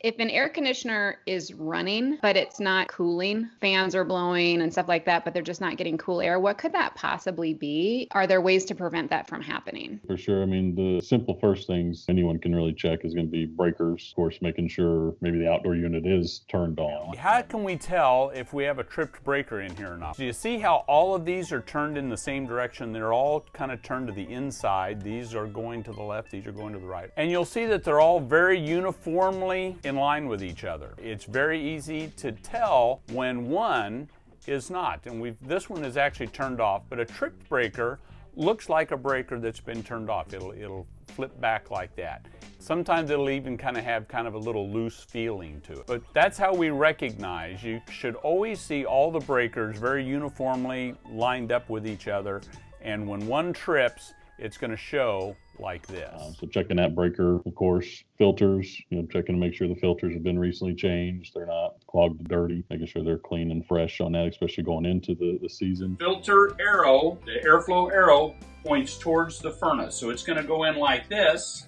If an air conditioner is running, but it's not cooling, fans are blowing and stuff like that, but they're just not getting cool air, what could that possibly be? Are there ways to prevent that from happening? For sure. I mean, the simple first things anyone can really check is going to be breakers. Of course, making sure maybe the outdoor unit is turned on. How can we tell if we have a tripped breaker in here or not? Do you see how all of these are turned in the same direction? They're all kind of turned to the inside. These are going to the left, these are going to the right. And you'll see that they're all very uniformly in line with each other. It's very easy to tell when one is not. And this one is actually turned off, but a tripped breaker looks like a breaker that's been turned off. It'll flip back like that. Sometimes it'll even have a little loose feeling to it. But that's how we recognize. You should always see all the breakers very uniformly lined up with each other. And when one trips, it's going to show like this. So checking that breaker, of course, filters, checking to make sure the filters have been recently changed. They're not clogged and dirty, making sure they're clean and fresh on that, especially going into the season. Filter arrow, the airflow arrow points towards the furnace. So it's going to go in like this.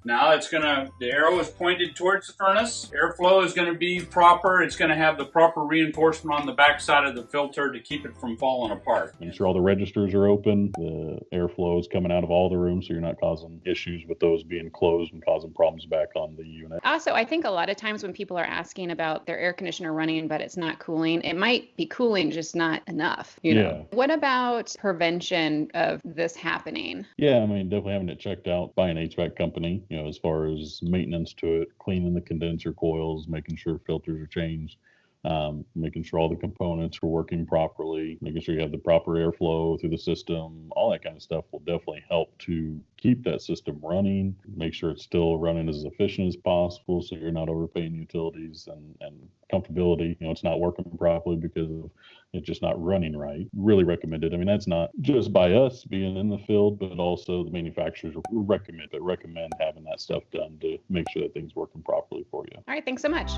Now the arrow is pointed towards the furnace. Airflow is going to be proper. It's going to have the proper reinforcement on the back side of the filter to keep it from falling apart. Make sure all the registers are open. The airflow is coming out of all the rooms, so you're not causing issues with those being closed and causing problems back on the unit. Also, I think a lot of times when people are asking about their air conditioner running, but it's not cooling, it might be cooling, just not enough. Yeah. What about prevention of this happening? Yeah, I mean, definitely having it checked out by an HVAC company. As far as maintenance to it, cleaning the condenser coils, making sure filters are changed, making sure all the components are working properly, making sure you have the proper airflow through the system, all that kind of stuff will definitely help to keep that system running, make sure it's still running as efficient as possible so you're not overpaying utilities and comfortability. It's not working properly because of it's just not running right. Really recommended. I mean, that's not just by us being in the field, but also the manufacturers recommend having that stuff done to make sure that things working properly for you. All right, thanks so much.